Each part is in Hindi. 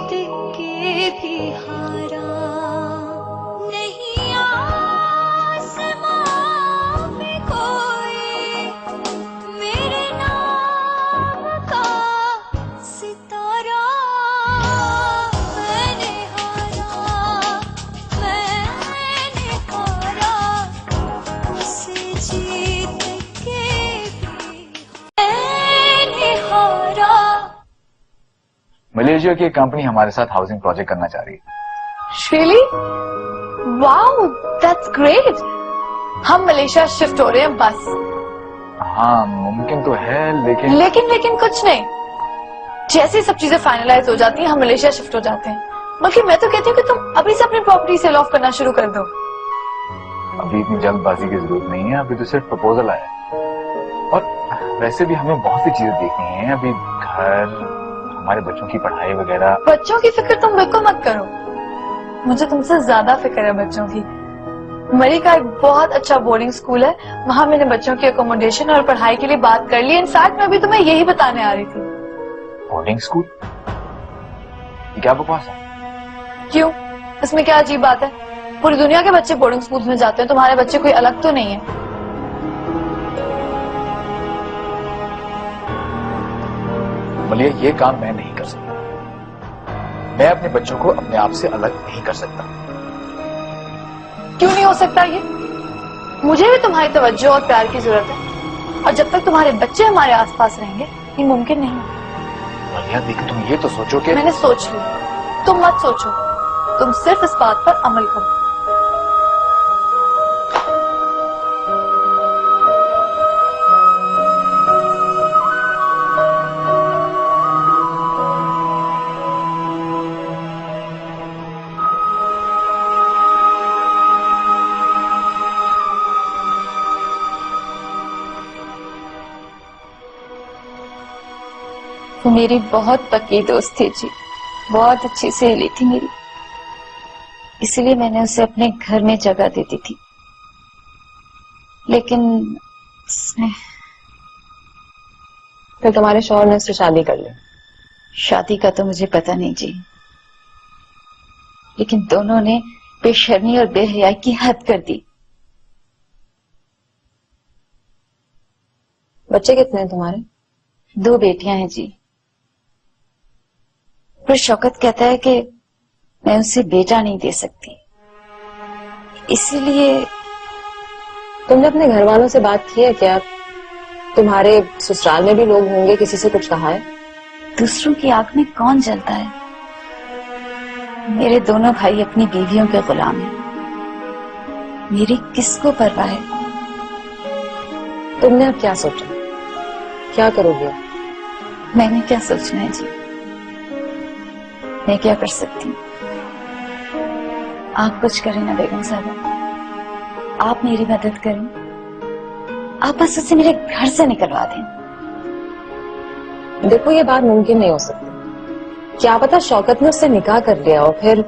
के भी हारा नहीं, आसमां में कोई मेरे नाम का सितारा। मैंने हारा उसे जीत के भी मैंने हारा। मलेशिया की एक कंपनी हमारे साथ हाउसिंग प्रोजेक्ट करना चाह रही है। Really? Wow, that's great. हम मलेशिया शिफ्ट हो रहे हैं बस। हाँ मुमकिन तो है लेकिन लेकिन कुछ नहीं। जैसे सब चीजें फाइनलाइज हो जाती हैं हम मलेशिया शिफ्ट हो जाते हैं। बल्कि मैं तो कहती हूँ कि तुम अभी से अपनी प्रॉपर्टी सेल ऑफ करना शुरू कर दो। अभी इतनी जल्दबाजी की जरूरत नहीं है, अभी तो सिर्फ प्रपोजल आया है। और वैसे भी हमें बहुत सी चीजें देखनी है, अभी घर, हमारे बच्चों की पढ़ाई वगैरह। बच्चों की फिक्र तुम बिल्कुल मत करो, मुझे तुमसे ज्यादा फिक्र है बच्चों की। मरी का एक बहुत अच्छा बोर्डिंग स्कूल है, वहां मैंने बच्चों की अकोमोडेशन और पढ़ाई के लिए बात कर ली। इनफैक्ट मैं अभी तुम्हें यही बताने आ रही थी। Boarding school? ये क्या बकवास है? क्यों, इसमें क्या अजीब बात है? पूरी दुनिया के बच्चे बोर्डिंग स्कूल में जाते हैं, तुम्हारे बच्चे कोई अलग तो नहीं है। मलिया ये काम मैं नहीं कर सकता। मैं अपने बच्चों को अपने आप से अलग नहीं कर सकता। क्यों नहीं हो सकता ये? मुझे भी तुम्हारी तवज्जो और प्यार की जरूरत है, और जब तक तुम्हारे बच्चे हमारे आसपास रहेंगे ये मुमकिन नहीं है। मलिया देखो तुम ये तो सोचो कि मैंने सोच लिया, तुम मत सोचो, तुम सिर्फ इस बात पर अमल करो। वो मेरी बहुत पक्की दोस्त थी जी, बहुत अच्छी सहेली थी मेरी, इसलिए मैंने उसे अपने घर में जगह दे दी थी। लेकिन उसने फिर तुम्हारे शौहर ने उससे शादी कर ली? शादी का तो मुझे पता नहीं जी, लेकिन दोनों ने बेशर्मी और बेहयाई की हद कर दी। बच्चे कितने हैं तुम्हारे? 2 बेटियां हैं जी। पर शौकत कहता है कि मैं उसे बेटा नहीं दे सकती, इसीलिए। तुमने अपने घर वालों से बात की है क्या? तुम्हारे ससुराल में भी लोग होंगे, किसी से कुछ कहा है? दूसरों की आंख में कौन जलता है? मेरे दोनों भाई अपनी बीवियों के गुलाम हैं, मेरी किसको परवाह है? तुमने अब क्या सोचा, क्या करोगे? मैंने क्या सोचना है जी, मैं क्या कर सकती हूँ? आप कुछ करें ना बेगम साहबा, आप मेरी मदद करें, आप बस उसे मेरे घर से निकलवा दें। देखो ये बात मुमकिन नहीं हो सकती, क्या पता शौकत ने उससे निकाह कर लिया और फिर।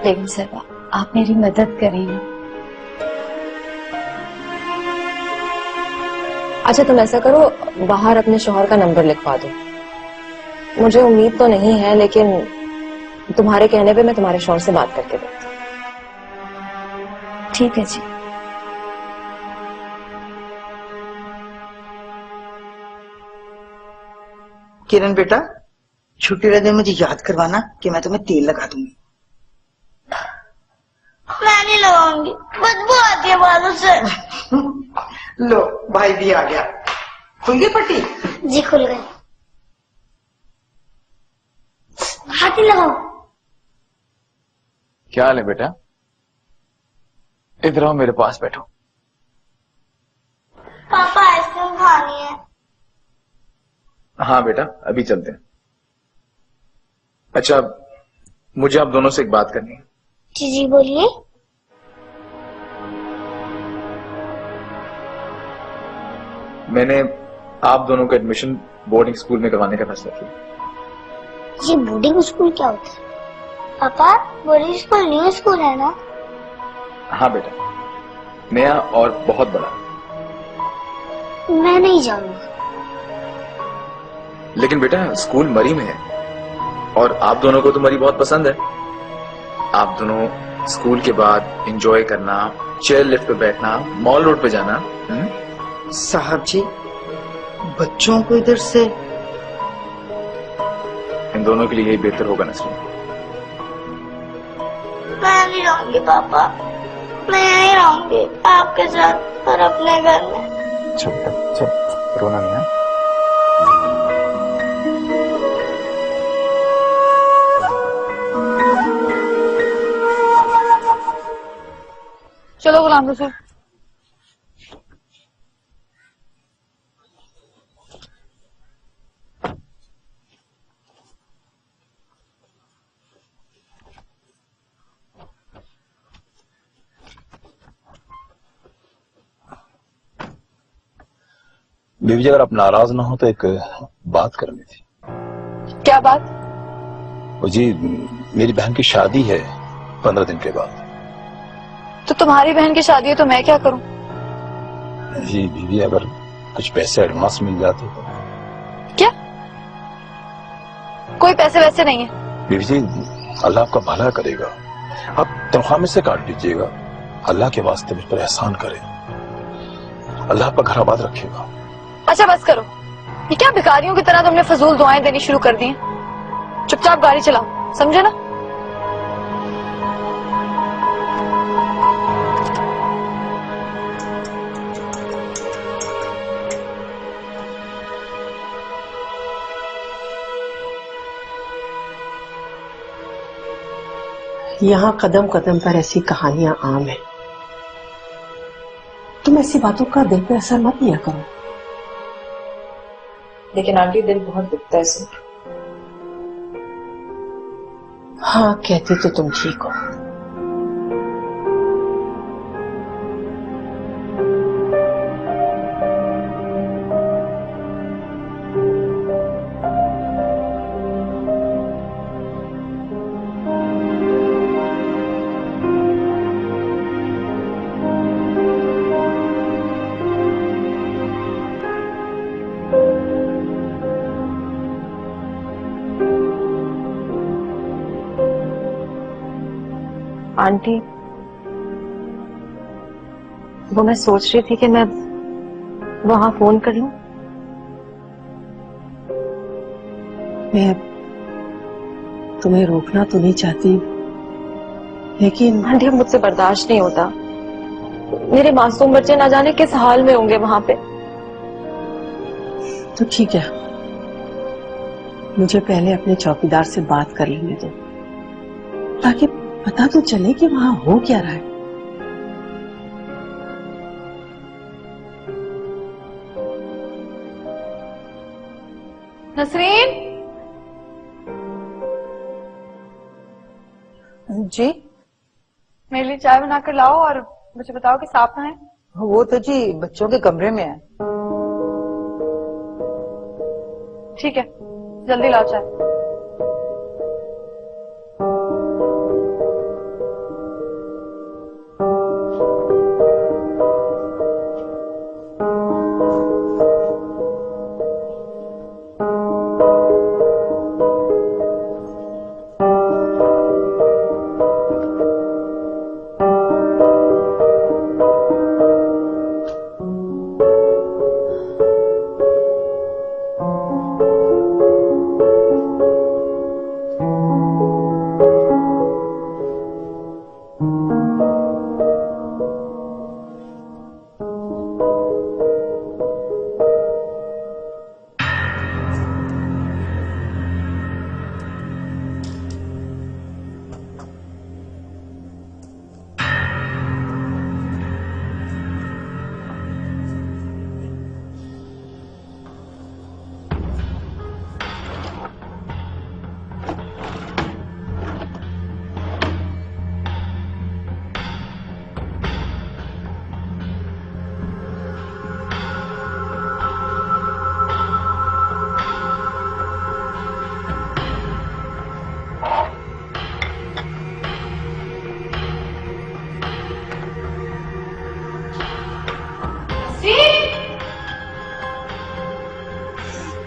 बेगम साहबा आप मेरी मदद करें ना। अच्छा तुम ऐसा करो, बाहर अपने शौहर का नंबर लिखवा दो। मुझे उम्मीद तो नहीं है, लेकिन तुम्हारे कहने पे मैं तुम्हारे शौहर से बात करके देखती हूँ। ठीक है जी। किरण बेटा, छुट्टी रहने मुझे याद करवाना कि मैं तुम्हें तेल लगा दूंगी। मैं नहीं लगाऊंगी, बदबू आती है बालों से। लो भाई भी आ गया। खुल गई पट्टी? जी खुल गई। हाथ ही लगाओ। क्या हाल है बेटा? इधर आओ, मेरे पास बैठो। पापा आइसक्रीम खानी है। हाँ बेटा अभी चलते हैं। अच्छा मुझे आप दोनों से एक बात करनी है। जी बोलिए। मैंने आप दोनों का एडमिशन बोर्डिंग स्कूल में करवाने का फैसला किया। जी बोर्डिंग स्कूल क्या होता है? पापा बोर्डिंग स्कूल न्यू स्कूल है ना? हाँ बेटा, नया और बहुत बड़ा। मैं नहीं जाऊंगा। लेकिन बेटा स्कूल मरी में है। और आप दोनों को तो मरी बहुत पसंद है। आप दोनों स्कूल के बाद एंजॉय करना, चेयर लिफ्ट पे बैठना, मॉल रोड पे जाना। साहब जी, बच्चों को इधर से इन दोनों के लिए यही बेहतर होगा नसरीन। मैं नहीं रहूंगी पापा, मैं यहीं रहूंगी आपके साथ और अपने घर में। चल बेटा, चल, रोना नहीं है। चलो गुलाम रसूल। बीवी जी, अगर आप नाराज ना हो तो एक बात करनी थी। क्या बात? वो जी, मेरी बहन की शादी है 15 दिन के बाद। तो तुम्हारी बहन की शादी है तो मैं क्या करूं? जी बीवी, अगर कुछ पैसे एडवांस मिल जाते तो। क्या? कोई पैसे वैसे नहीं है। बीवी जी, अल्लाह आपका भला करेगा, आप तनख्वाह में से काट दीजिएगा। अल्लाह के वास्ते मुझ पर एहसान करें, अल्लाह आपका घर आबाद रखेगा। अच्छा बस करो, ये क्या भिखारियों की तरह तुमने फजूल दुआएं देनी शुरू कर दी हैं? चुपचाप गाड़ी चलाओ, समझे ना? यहाँ कदम कदम पर ऐसी कहानियां आम है। तुम ऐसी बातों का दिल पे असर मत लिया करो। लेकिन आंटी, दिल बहुत दुखता है सुन। हाँ, कहती तो तुम ठीक हो। आंटी, वो मैं सोच रही थी कि मैं वहां फोन कर लूं। मैं तुम्हें रोकना तो नहीं चाहती, लेकिन आंटी अब मुझसे बर्दाश्त नहीं होता। मेरे मासूम बच्चे ना जाने किस हाल में होंगे वहां पे। तो ठीक है, मुझे पहले अपने चौकीदार से बात कर लेने दो, ताकि पता तो चले कि वहां हो क्या रहा है। नसरीन जी, मेरे लिए चाय बनाकर लाओ और मुझे बताओ कि साहब कहाँ है। वो तो जी बच्चों के कमरे में है। ठीक है, जल्दी लाओ चाय।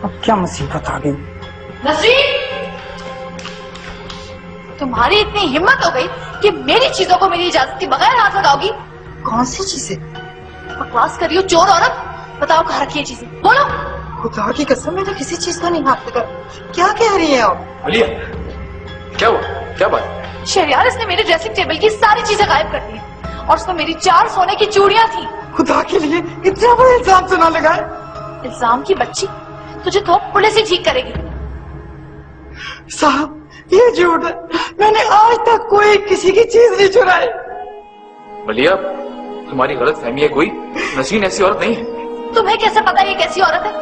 अब क्या मुसीबत आ गई। नसरीन! तुम्हारी इतनी हिम्मत हो गई कि मेरी चीजों को मेरी इजाजत के बगैर हाथ लगाओगी? कौन सी चीजें? बकवास कर रही हो चोर औरत। बताओ कहाँ रखी है चीजें, बोलो। खुदा की कसम, मैंने किसी चीज को नहीं हाथ लगा। क्या कह रही है आप? मलिया, क्या हुआ? क्या बात? शहरयार, इसने मेरे ड्रेसिंग टेबल की सारी चीजें गायब कर दी और उसमें मेरी 4 सोने की चूड़ियां थी। खुदा के लिए इतना बड़ा इल्जाम सुना लगाए। इल्जाम की बच्ची, तुझे तो पुलिस ही ठीक करेगी। साहब, ये झूठ है। मैंने आज तक कोई किसी की चीज नहीं चुराई। मलिया, तुम्हारी गलत फहमी है कोई। नसीन ऐसी औरत नहीं है। तुम्हें कैसे पता ये कैसी औरत है?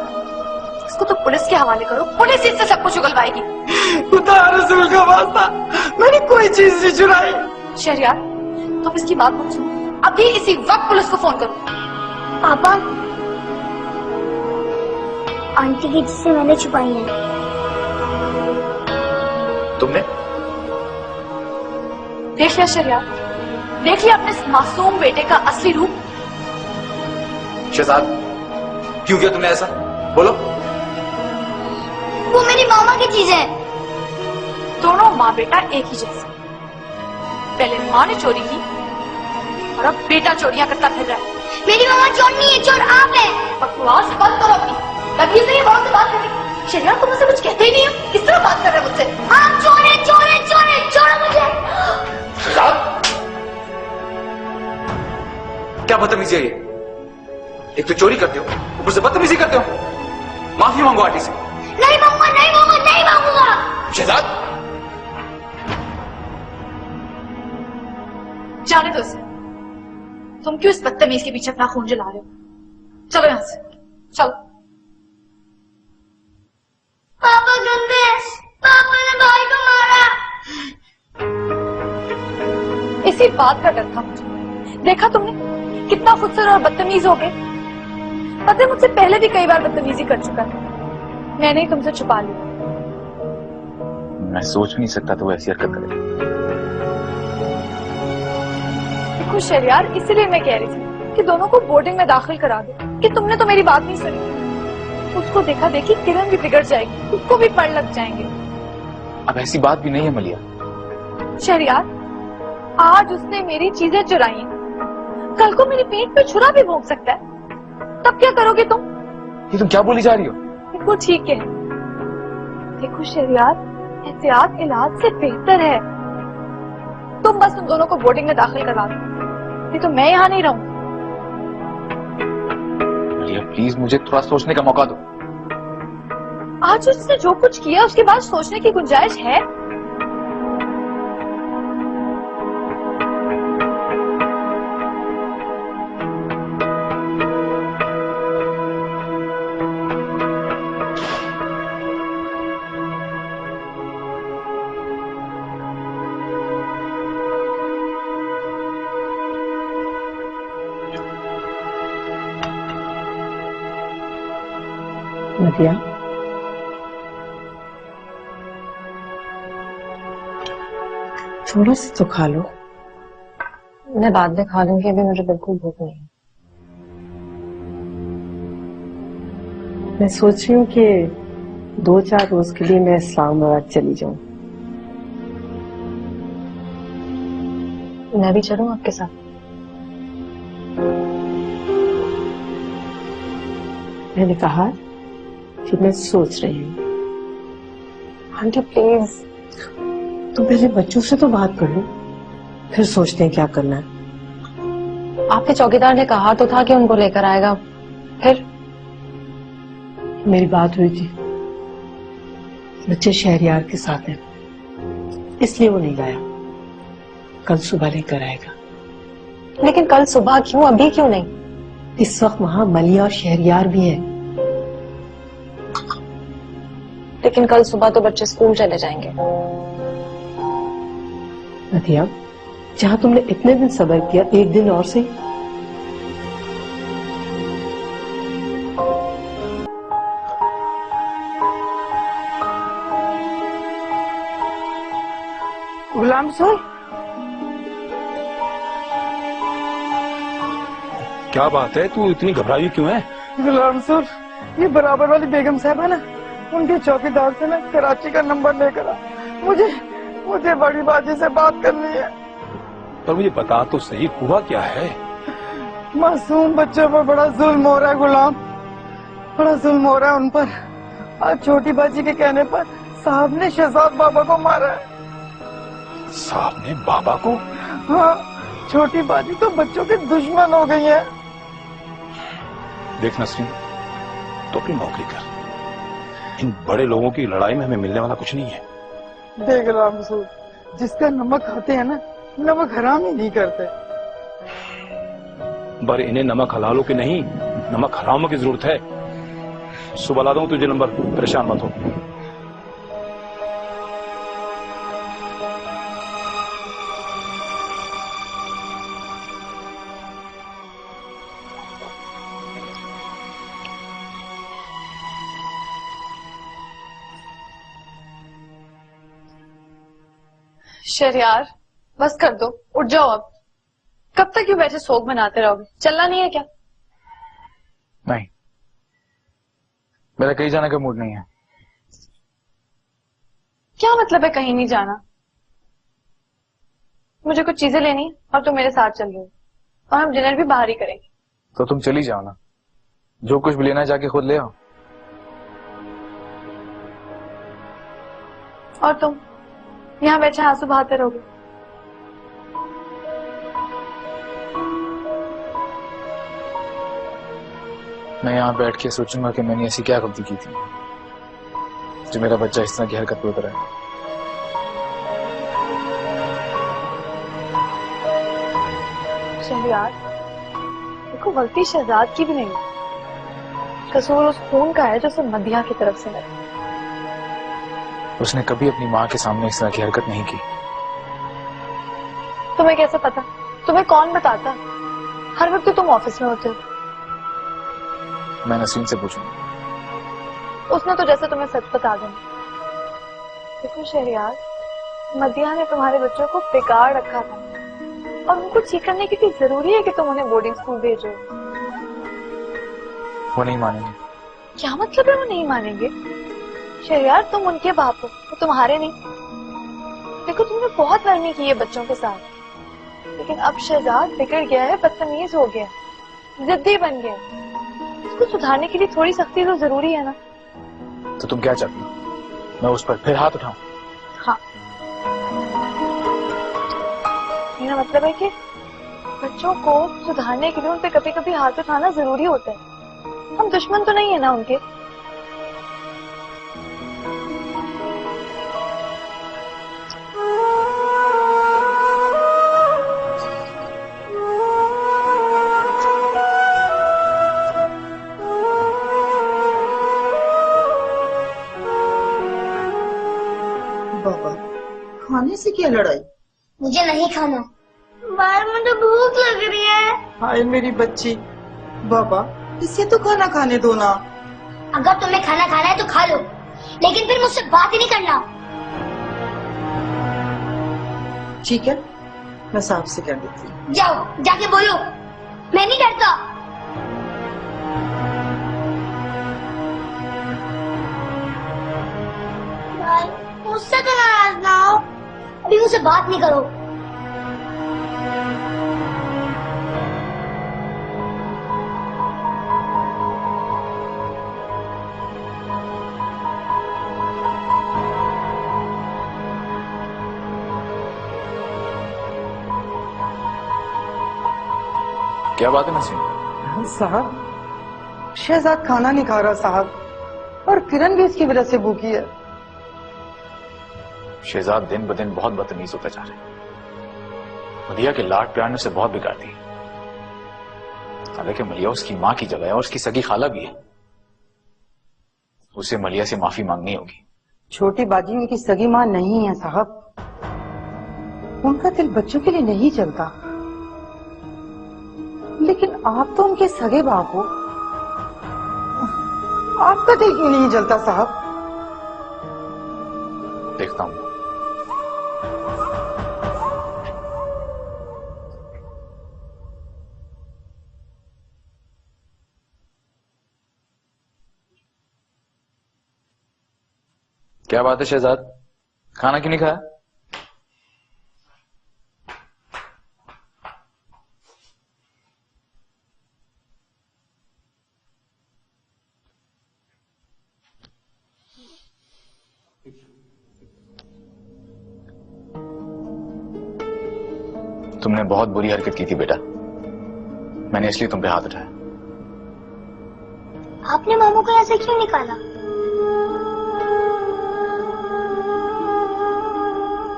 इसको तो पुलिस के हवाले करो, पुलिस इससे सब कुछ उगलवाएगी। खुदा रसूल का वास्ता, मैंने कोई चीज नहीं चुराई। शहरयार, तुम इसकी बात मत सुनो, अभी इसी वक्त पुलिस को फोन करो। पापा, आंटी की चीजें मैंने छुपाई हैं। तुमने? देख लिया शहरयार, देख लिया अपने इस मासूम बेटे का असली रूप। शहजाद, क्यों किया तुमने ऐसा? बोलो। वो मेरी मामा की चीज है। दोनों माँ बेटा एक ही जैसे। पहले माँ ने चोरी की और अब बेटा चोरियां करता फिर रहा है। मेरी मामा चोर नहीं है, चोर आप है। बकवास बंद करो अपनी, तभी से ये बड़ों से बात करती। शहरयार, तुम मुझसे कुछ कहते ही नहीं हो, किस तरह बात कर रहे हो मुझसे? आप चोर है, चोर है, चोर है, छोड़ो मुझे। शहजाद, क्या बदतमीजी है ये? एक तो चोरी करते हो, ऊपर से बदतमीजी करते हो। माफी मांगो आंटी से। नहीं मांगूंगा, नहीं मांगूंगा, नहीं मांगूंगा। शहजाद, जाने दो इसे। तुम क्यों इस बदतमीज के पीछे अपना खून जला रहे हो? चलो यहां से, चलो। पापा गंदे, पापा ने भाई को मारा। इसी बात का डर था मुझे। देखा तुमने कितना खुदसर और बदतमीज हो गए। पता है, मुझसे पहले भी कई बार बदतमीजी कर चुका है। मैंने ही तुमसे छुपा लिया। मैं सोच नहीं सकता तो वो ऐसी हरकत करे। देखो शहरयार, इसीलिए मैं कह रही थी कि दोनों को बोर्डिंग में दाखिल करा दो, कि तुमने तो मेरी बात नहीं सुनी। उसको देखा देखी किरण भी बिगड़ जाएगी, उसको भी पढ़ लग जाएंगे। अब ऐसी बात भी नहीं है मलिया। शहरयार, आज उसने मेरी चीजें चुराई हैं, कल को मेरी पेट पे छुरा भी भोंक सकता है। तब क्या करोगे तुम? ये तुम क्या बोली जा रही हो? बिल्कुल ठीक है। देखो शहरयार, एहतियात इलाज से बेहतर है। तुम बस उन दोनों को बोर्डिंग में दाखिल करवा दो, नहीं तो मैं यहाँ नहीं रहूं। मलिया प्लीज मुझे थोड़ा सोचने का मौका दो। आज उसने जो कुछ किया उसके बाद सोचने की गुंजाइश है? नदिया, थोड़ा सा तो खा लो। मैं बाद में खा लूंगी, अभी मुझे बिल्कुल भूख नहीं है। मैं सोच रही हूँ कि 2-4 रोज के लिए मैं इस्लामाबाद चली जाऊं। मैं भी चलूं आपके साथ? मैंने कहा कि मैं सोच रही हूँ। Aunty please. तो पहले बच्चों से तो बात कर लो, फिर सोचते हैं क्या करना है। आपके चौकीदार ने कहा तो था कि उनको लेकर आएगा, फिर? मेरी बात हुई थी, बच्चे शहरयार के साथ हैं, इसलिए वो नहीं लाया। कल सुबह लेकर आएगा। लेकिन कल सुबह क्यों, अभी क्यों नहीं? इस वक्त वहां मलिया और शहरयार भी हैं। लेकिन कल सुबह तो बच्चे स्कूल चले जाएंगे। नदिया, जहां तुमने इतने दिन सब्र किया, एक दिन और सही। गुलाम साहब, क्या बात है, तू इतनी घबराई क्यों है? गुलाम साहब, ये बराबर वाली बेगम साहब है ना, उनके चौकीदार से ना कराची का नंबर लेकर आ। मुझे बड़ी बाजी से बात करनी है। पर मुझे बता तो सही, हुआ क्या है? मासूम बच्चों पर बड़ा जुल्म हो रहा है गुलाम, बड़ा जुल्म हो रहा है उन पर। आज छोटी बाजी के कहने पर साहब ने शहजाद बाबा को मारा है। साहब ने बाबा को? हाँ, छोटी बाजी तो बच्चों के दुश्मन हो गई है। देख नसरीन, तो अपनी नौकरी कर। इन बड़े लोगों की लड़ाई में हमें मिलने वाला कुछ नहीं है। देख रामसूर, जिसका नमक खाते हैं ना, नमक हराम ही नहीं करते। पर इन्हें नमक हलालों की नहीं, नमक हरामों की जरूरत है। सुबह ला दूं तुझे नंबर, परेशान मत हो। शहरयार, बस कर दो, उठ जाओ अब। कब तक यूं बैठे सोग मनाते रहोगे? चलना नहीं है क्या? नहीं, मेरा कहीं जाने का मूड नहीं है। क्या मतलब है कहीं नहीं जाना? मुझे कुछ चीजें लेनी है और तुम मेरे साथ चल रहे हो, और हम डिनर भी बाहर ही करेंगे। तो तुम चली जाओ ना, जो कुछ भी लेना है जाके खुद ले आओ। और तुम यहाँ बैठे आंसू बहाते रहोगे? मैं यहाँ बैठ के सोचूंगा कि मैंने ऐसी क्या गलती की थी जो मेरा बच्चा इस तरह की हरकत पे उतरा है। शहरयार, देखो गलती शहजाद की भी नहीं, कसूर उस खून का है जो उसे मदिया की तरफ से मिला। उसने कभी अपनी माँ के सामने इस तरह की हरकत नहीं की। तुम्हें कैसे पता? तुम्हें कौन बताता? हर वक्त तो तुम ऑफिस में होते हो। मैं नसीम से पूछूंगा। उसने तो जैसे तुम्हें सच बता देना। देखो शहरयार, मदिया ने तुम्हारे बच्चों को बिगाड़ रखा था, और उनको ठीक करने के लिए जरूरी है कि तुम उन्हें बोर्डिंग स्कूल भेजो। वो नहीं मानेंगे। क्या मतलब है वो नहीं मानेंगे? शहरयार, तुम उनके बाप हो, वो तुम्हारे नहीं। देखो तुमने बहुत नरमी की है बच्चों के साथ, लेकिन अब शहजाद बिगड़ गया है, बदतमीज हो गया, जिद्दी बन गया। उसको सुधारने के लिए थोड़ी सख्ती तो जरूरी है ना। तो तुम क्या चाहती हो? मैं उस पर फिर हाथ उठाऊं? हाँ, मेरा मतलब है कि बच्चों को सुधारने के लिए उन पे कभी कभी हाथ उठाना जरूरी होता है। हम दुश्मन तो नहीं है ना उनके। बाबा, खाने से क्या लड़ाई? मुझे नहीं खाना। बाहर मुझे भूख लग रही है। हाय मेरी बच्ची, बाबा इसे तो खाना खाने दो ना। अगर तुम्हें खाना खाना है तो खा लो, लेकिन फिर मुझसे बात ही नहीं करना। ठीक है, मैं साहब से कह देती हूँ। जाओ, जाके बोलो, मैं नहीं डरता। भाई, मुझसे तो नाराज ना हो, अभी मुझसे बात नहीं करो। क्या बात है नसीम? साहब, शहजाद खाना नहीं खा रहा साहब, और किरण भी इसकी वजह से भूखी है। शहजाद दिन ब दिन बहुत बदतमीज होता जा रहा है। मदिया के लाड प्यार ने उसे बहुत बिगाड़ती है। हालांकि मलिया उसकी माँ की जगह है और उसकी सगी खाला भी है। उसे मलिया से माफी मांगनी होगी। छोटी बाजी उनकी सगी माँ नहीं है साहब, उनका दिल बच्चों के लिए नहीं चलता। लेकिन आप तो उनके सगे बाप हो, आपका दिल क्यों नहीं जलता साहब? देखता हूं। क्या बात है शहजाद, खाना क्यों नहीं खाया? तुमने बहुत बुरी हरकत की थी बेटा, मैंने इसलिए तुम पे हाथ उठाया। आपने मामू को यहाँ से क्यों निकाला?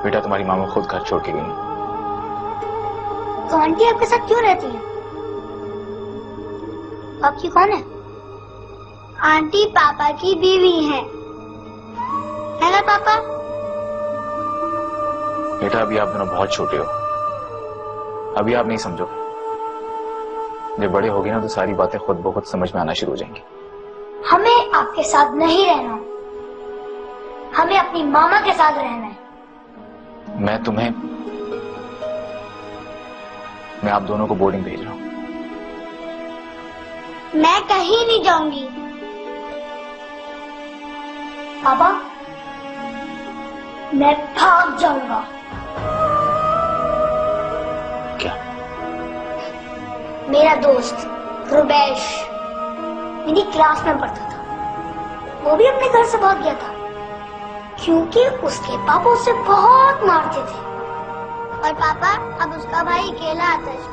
बेटा तुम्हारी मामा खुद घर छोड़ के गई। तो आंटी आपके साथ क्यों रहती है? आपकी कौन है? आंटी पापा की बीवी है ना पापा? बेटा अभी आप दोनों बहुत छोटे हो, अभी आप नहीं समझो। जब बड़े होगे ना तो सारी बातें खुद ब खुद समझ में आना शुरू हो जाएंगी। हमें आपके साथ नहीं रहना, हमें अपनी मामा के साथ रहना है। मैं आप दोनों को बोर्डिंग भेज रहा हूं। मैं कहीं नहीं जाऊंगी। पापा मैं भाग जाऊंगा। क्या? मेरा दोस्त रुबेश मेरी क्लास में पढ़ता था, वो भी अपने घर से भाग गया था क्योंकि उसके पापा उसे बहुत मारते थे। और पापा अब उसका भाई अकेला आता है स्कूल।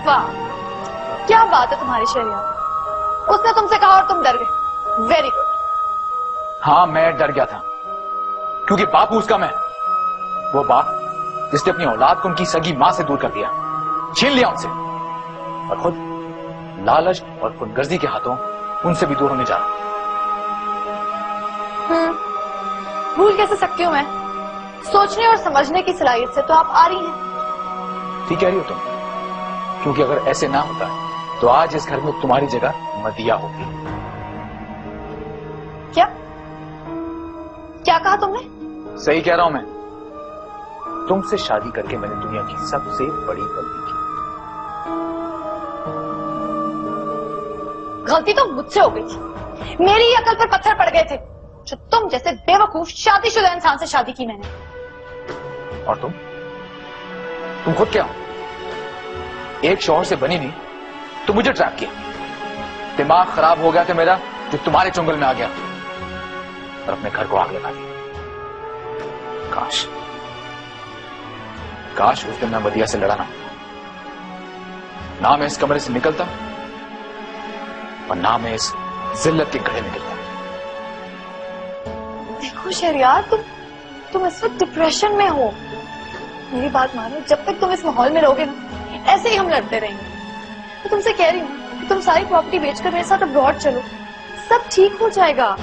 वाह, क्या बात है तुम्हारी शरीयत। उसने तुमसे कहा और तुम डर गए। Very good. हाँ मैं डर गया था क्योंकि बापू उसका मैं, वो बाप जिसने अपनी औलाद को उनकी सगी मां से दूर कर दिया, छीन लिया उनसे, और खुद लालच और खुदगर्जी के हाथों उनसे भी दूर होने जा रहा। भूल कैसे सकती हूँ मैं? सोचने और समझने की सलाहियत से तो आप आ रही हैं। ठीक कह रही हो तुम, क्योंकि अगर ऐसे ना होता तो आज इस घर में तुम्हारी जगह मदिया होती। क्या क्या कहा तुमने? सही कह रहा हूं मैं। तुमसे शादी करके मैंने दुनिया की सबसे बड़ी गलती की। गलती तो मुझसे हो गई थी। मेरी ही अकल पर पत्थर पड़ गए थे जो तुम जैसे बेवकूफ शादीशुदा इंसान से शादी की मैंने। और तुम खुद क्या हो? एक शौहर से बनी नहीं तो मुझे ट्रैप किया। दिमाग खराब हो गया था मेरा जो तुम्हारे चुंगल में आ गया और अपने घर को आग लगा दी। काश उस दिन मैं मदिया से लड़ा ना मैं इस कमरे से निकलता और ना मैं इस जिल्लत के गढ़े में गिरता। देखो शहरयार, तुम इस वक्त डिप्रेशन में हो। मेरी बात मानो, जब तक तुम इस माहौल में रहोगे ना, ऐसे ही हम लड़ते रहेंगे। तो तुमसे कह रही हूँ कि तुम सारी प्रॉपर्टी बेचकर मेरे साथ अब्रॉड चलो, सब ठीक हो जाएगा।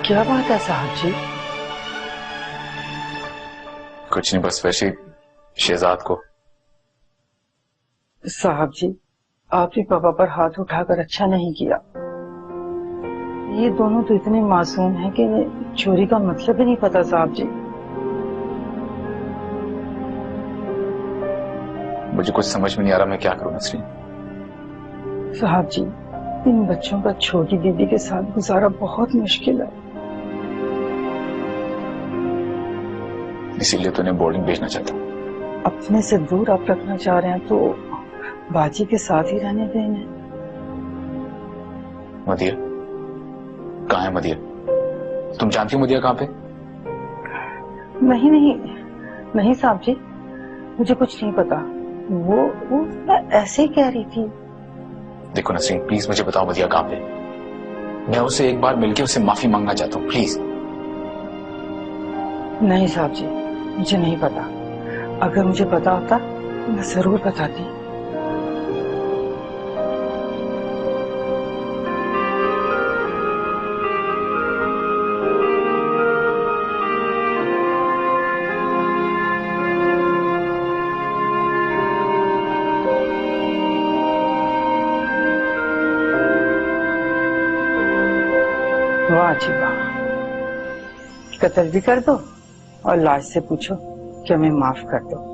क्या बात है साहब जी? कुछ नहीं, बस वैसे शहजाद को। साहब जी, आपने पापा पर हाथ उठाकर अच्छा नहीं किया। ये दोनों तो इतने मासूम हैं कि इन्हें चोरी का मतलब ही नहीं पता। साहब जी, मुझे कुछ समझ में नहीं आ रहा मैं क्या करूं नसरीन। साहब जी, इन बच्चों का छोटी दीदी के साथ गुजारा बहुत मुश्किल है। इसीलिए तो उन्हें बोर्डिंग भेजना चाहता हूँ। अपने से दूर आप रखना चाह रहे हैं तो बाजी के साथ ही रहने दें इन्हें। मदिया कहाँ है? मदिया, तुम जानती हो मदिया कहाँ पे? नहीं नहीं नहीं साहब जी, मुझे कुछ नहीं पता। वो ऐसे ही कह रही थी। देखो नसरीन, प्लीज मुझे बताओ बदिया कहाँ पे। मैं उसे एक बार मिलके उससे माफी मांगना चाहता हूँ, प्लीज। नहीं साहब जी, मुझे नहीं पता। अगर मुझे पता होता तो मैं जरूर बताती। वाह जी वाह, कत्ल भी कर दो और लाज से पूछो कि हमें माफ कर दो।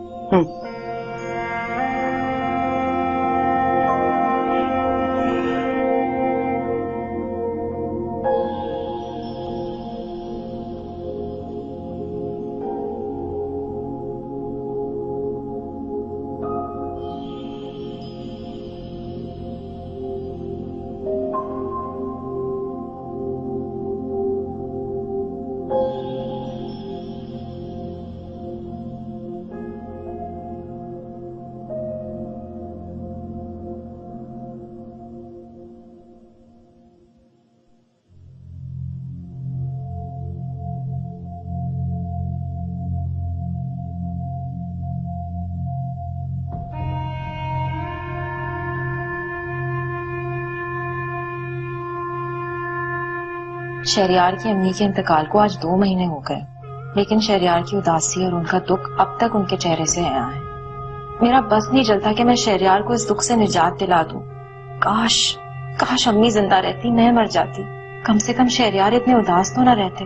शहरयार की अम्मी के इंतकाल को आज 2 महीने हो गए, लेकिन शहरयार की उदासी और उनका दुख अब तक उनके चेहरे से आया है। मेरा बस नहीं चलता कि मैं शहरयार को इस दुख से निजात दिला दूं। काश काश अम्मी जिंदा रहती, मैं मर जाती। कम से कम शहरयार इतने उदास तो ना रहते।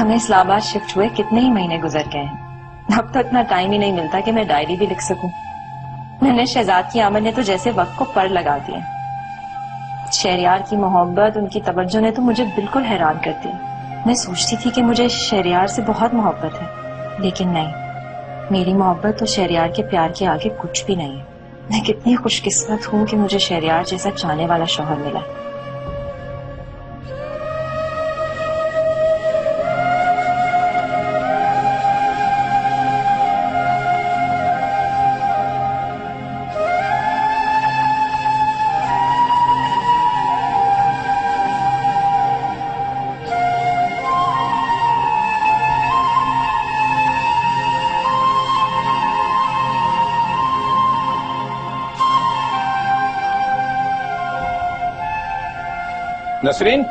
हमें इस्लामाबाद शिफ्ट हुए कितने ही महीने गुजर गए हैं, अब तो इतना टाइम ही नहीं मिलता कि मैं डायरी भी लिख सकूं। मैंने शहजाद की आमद ने तो जैसे वक्त को पर लगा दिया। शहरयार की मोहब्बत, उनकी तवज्जो ने तो मुझे बिल्कुल हैरान कर दिया। मैं सोचती थी कि मुझे शहरयार से बहुत मोहब्बत है, लेकिन नहीं, मेरी मोहब्बत तो शहरयार के प्यार के आगे कुछ भी नहीं है। मैं कितनी खुशकिस्मत हूँ कि मुझे शहरयार जैसा चाहने वाला शौहर मिला। नसरीन,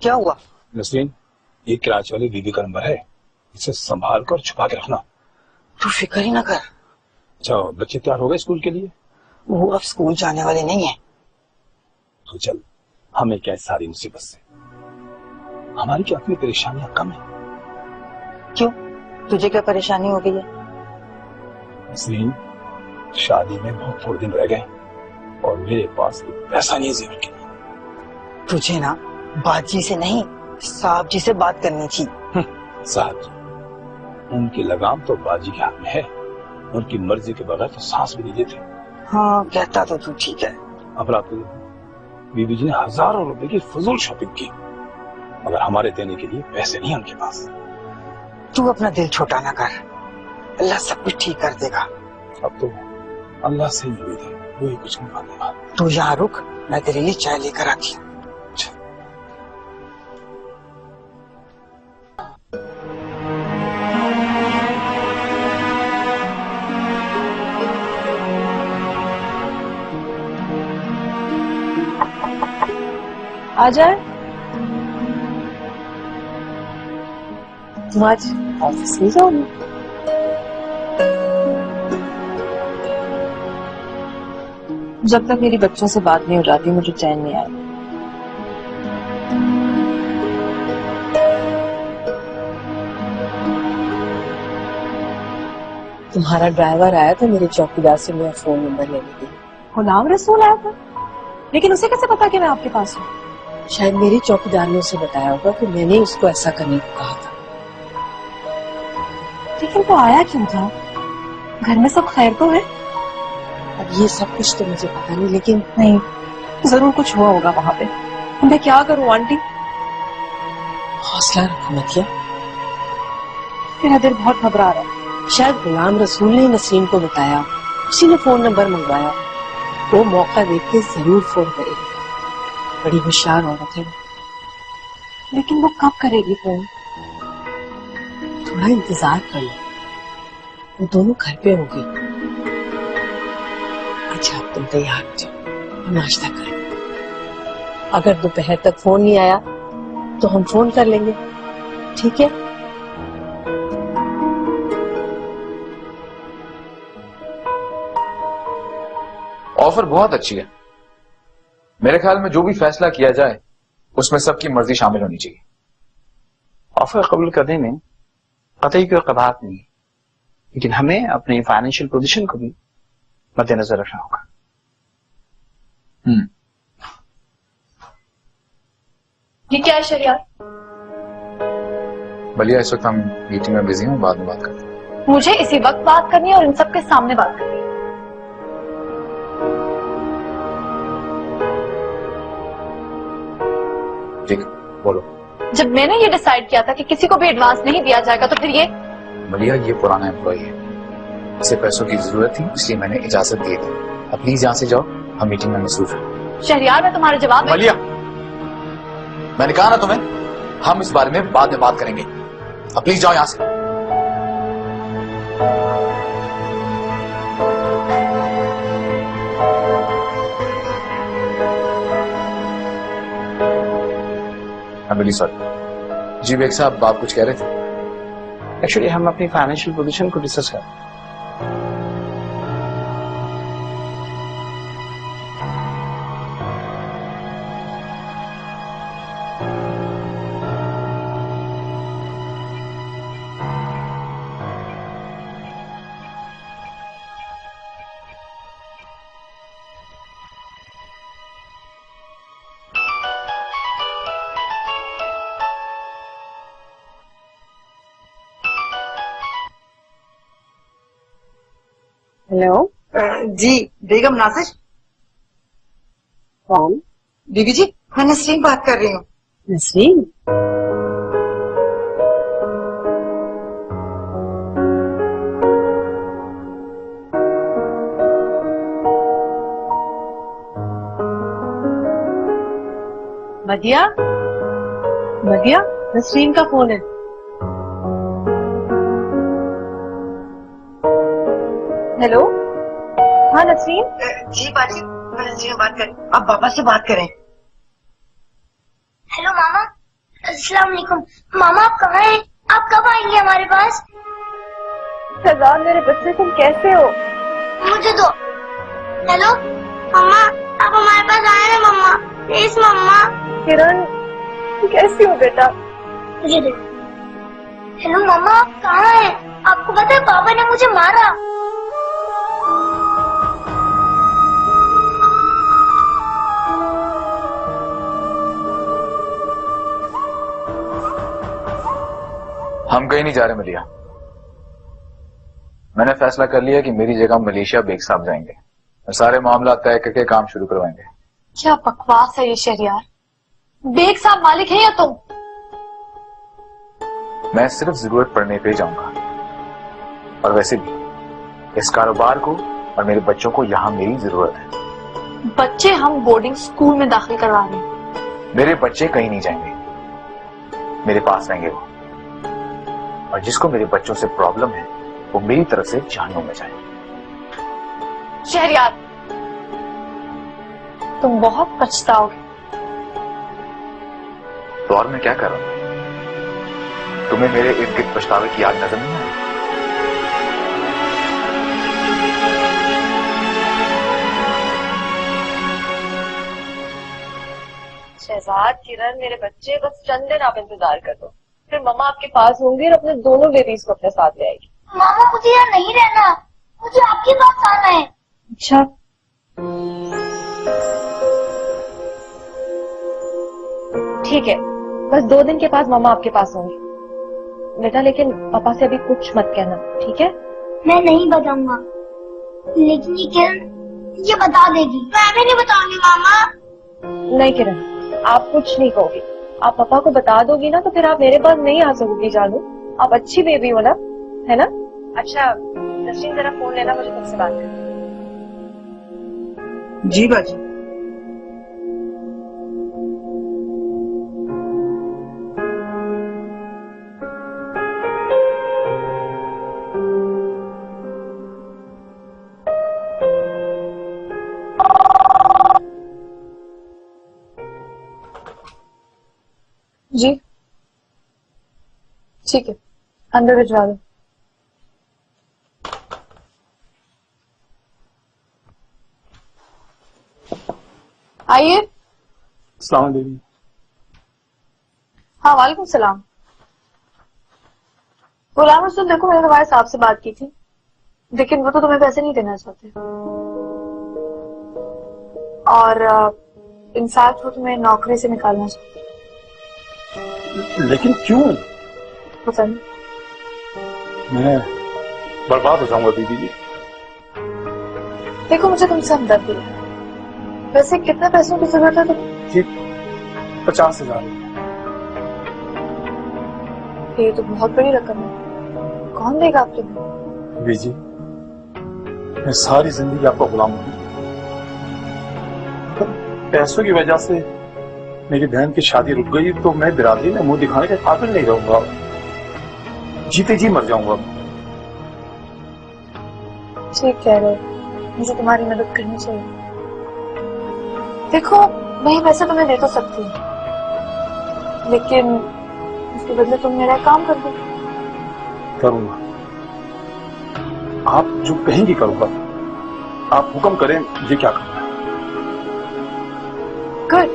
क्या हुआ? नसरीन, ये कराची वाली दीदी का नंबर है, इसे संभाल कर छुपा के रखना। तू फिक्र ही ना कर। अच्छा, बच्चे तैयार हो गए स्कूल के लिए? वो अब स्कूल जाने वाले नहीं है। तो चल, हमें क्या सारी मुसीबत से, हमारी क्या अपनी परेशानियां कम है? क्यों, तुझे क्या परेशानी हो गई है? नसरीन, शादी में बहुत थोड़े दिन रह गए और मेरे पास पैसा नहीं है जेवर के लिए। तुझे ना बाजी से नहीं, साहब जी से बात करनी थी। साहब जी, उनकी लगाम तो बाजी के हाथ में है, उनकी मर्जी के बगैर तो सांस भी नहीं देते। हाँ, कहता तो तू ठीक है। अब रात को बीबी जी ने हजारों रुपए की फजूल शॉपिंग की, मगर हमारे देने के लिए पैसे नहीं है उनके पास। तू अपना दिल छोटा ना कर, अल्लाह सब कुछ ठीक कर देगा। अब तो अल्लाह से ही उम्मीद है, वो ही कुछ नहीं मांगेगा। तू यहाँ रुक, मैं तेरे लिए चाय लेकर आती हूँ। आ जाए। तुम आज ऑफिस नहीं जाओगी? जब तक मेरी बच्चों से बात नहीं हो जाती मुझे चैन नहीं आया। तुम्हारा ड्राइवर आया था मेरे चौकीदार से मेरा फोन नंबर लेने के लिए। गुलाम रसूल आया था, लेकिन उसे कैसे पता कि मैं आपके पास हूँ? शायद मेरे चौकीदार ने उसे बताया होगा कि मैंने उसको ऐसा करने को कहा था। लेकिन वो आया क्यों था? घर में सब खैर तो है? अब ये सब कुछ तो मुझे पता नहीं, लेकिन नहीं, जरूर कुछ हुआ होगा वहां पे। मैं क्या करूं आंटी? हौसला रखो मतिया। मेरा दिल बहुत घबरा रहा है। शायद गुलाम रसूल ने नसीम को बताया, उसी ने फोन नंबर मंगवाया। वो मौका देख के जरूर फोन करेगी। बड़ी होशियार औरत है। लेकिन वो कब करेगी फोन? थोड़ा इंतजार कर लो, वो दोनों घर पे होंगे। अच्छा अब तुम तैयार हो जाओ, नाश्ता करो। अगर दोपहर तक फोन नहीं आया तो हम फोन कर लेंगे, ठीक है? ऑफर बहुत अच्छी है। मेरे ख्याल में जो भी फैसला किया जाए उसमें सबकी मर्जी शामिल होनी चाहिए। ऑफर कबूल करने में कतई कोई कबाहत नहीं है, लेकिन हमें अपनी फाइनेंशियल पोजीशन को भी मद्देनजर रखना होगा। ये क्या है शरियार? बलिया, इस वक्त हम मीटिंग में बिजी हूँ, बाद में बात करते हैं। मुझे इसी वक्त बात करनी है और इन सबके सामने बात करनी है। ठीक, बोलो। जब मैंने ये डिसाइड किया था कि किसी को भी एडवांस नहीं दिया जाएगा तो फिर ये बलिया, ये पुराना एम्प्लॉय है, इसे पैसों की जरूरत थी, इसलिए मैंने इजाजत दी थी। अब प्लीज यहाँ से जाओ, हम मीटिंग में मसरूफ हैं। शहरियार, मैं तुम्हारे जवाब में बलिया, मैंने कहा ना तुम्हें, हम इस बारे में बाद में बात करेंगे। अब प्लीज जाओ यहाँ से। I'm really sorry। Ji bag साहब, आप कुछ कह रहे थे? एक्चुअली हम अपनी फाइनेंशियल पोजीशन को डिस्कस करें। हेलो जी, बेगम नासिर। कौन? बीबी जी, मैं नसरीन बात कर रही हूँ। नसरीन? मदिया, मदिया, नसरीन का फोन है। हेलो, हाँ नसरीन। जी बाजी, मैं नसरीन बात कर। आप पापा से बात करें। हेलो मामा, अस्सलाम वालेकुम। मामा आप कहाँ हैं? आप कब आएंगे हमारे पास? शहजाद मेरे बच्चे, तुम कैसे हो? मुझे दो। हेलो मम्मा, आप हमारे पास आए ना मम्मा, प्लीज मम्मा। किरण, तुम कैसी हो बेटा? मुझे दो। हेलो मम्मा, आप कहाँ हैं? आपको पता है पापा ने मुझे मारा। हम कहीं नहीं जा रहे मलिया। मैंने फैसला कर लिया कि मेरी जगह मलेशिया बेग साहब जाएंगे और सारे मामला तय करके काम शुरू करवाएंगे। क्या बकवास है ये शहरियार? बेग साहब मालिक है या तुम? मैं सिर्फ जरूरत पड़ने पे जाऊंगा, और वैसे भी इस कारोबार को और मेरे बच्चों को यहाँ मेरी जरूरत है। बच्चे हम बोर्डिंग स्कूल में दाखिल करवा रहे हैं। मेरे बच्चे कहीं नहीं जाएंगे, मेरे पास रहेंगे वो, और जिसको मेरे बच्चों से प्रॉब्लम है वो मेरी तरफ से जहन्नुम में जाए। शहरियार, तुम बहुत पछताओगे। तो और मैं क्या कर रहा हूं? तुम्हें मेरे इर्द गिर्द पछतावे की याद नजर नहीं आई? शहजाद, किरण, मेरे बच्चे, बस चंद दिन आप इंतजार कर दो, फिर मम्मा आपके पास होंगी और अपने दोनों बेबीज को अपने साथ ले आएगी। मामा मुझे यहाँ नहीं रहना, मुझे आपके पास आना है। अच्छा, ठीक है, बस 2 दिन के बाद मम्मा आपके पास होंगी बेटा, लेकिन पापा से अभी कुछ मत कहना, ठीक है? मैं नहीं बताऊंगा, लेकिन ये किरण ये बता देगी। मैं भी नहीं बताऊंगी मामा। नहीं किरण, आप कुछ नहीं कहोगी। आप पापा को बता दोगी ना तो फिर आप मेरे पास नहीं आ सकोगी जानू। आप अच्छी बेबी हो ना, है ना? अच्छा नसरीन, जरा फोन लेना, मुझे तुमसे बात करनी है। जी बाजी। जी ठीक है, अंदर भिजवा दो। आइए। अस्सलाम वालेकुम। हाँ वालेकुम सलाम। गुलाम रसूल, देखो मैंने तुम्हारे साहब से बात की थी, लेकिन वो तो तुम्हें पैसे नहीं देना चाहते, और इनफैक्ट वो तुम्हें नौकरी से निकालना चाहते। लेकिन क्यों? पता नहीं। मैं बर्बाद हो जाऊंगा दीदी जी। देखो मुझे तुमसे हमदर्दी है। वैसे कितने पैसों की जरूरत है तुम्हें? जी 50,000। ये तो बहुत बड़ी रकम है, कौन देगा आप तुम्हें? दीदी जी, मैं सारी जिंदगी आपका गुलाम हूँ। पैसों की वजह से मेरी बहन की शादी रुक गई तो मैं बिरादरी में मुंह दिखाने के काबिल नहीं रहूंगा, जीते जी मर जाऊंगा। ठीक कह रहे हो, मुझे तुम्हारी मदद करनी चाहिए। देखो मैं ये पैसे तुम्हें दे तो सकती हूँ, लेकिन उसके बदले तुम मेरा काम कर दो। करूंगा, आप जो कहेंगी करूंगा। आप हुक्म करें, ये क्या करना है? गुड,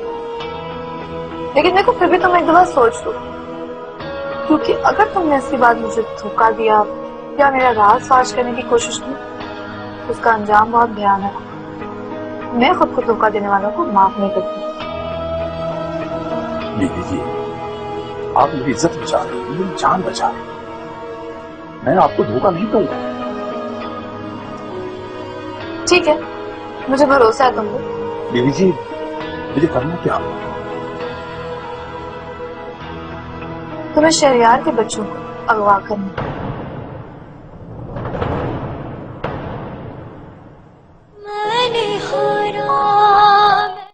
लेकिन देखो फिर भी तुम एक दफा सोच लो, क्योंकि अगर तुमने इसके बाद मुझे धोखा दिया या मेरा राज फाश करने की कोशिश की, उसका अंजाम बहुत भयानक है। मैं खुद को धोखा देने वालों को माफ नहीं करती। दीदी जी, आप मेरी इज्जत बचा रहे हैं, मेरी जान बचा रहे हैं। मैं आपको धोखा नहीं दूंगा। ठीक है, मुझे भरोसा है तुमको। दीदी जी, मुझे करना क्या? तुम्हें शहरयार के बच्चों को अगवा करना।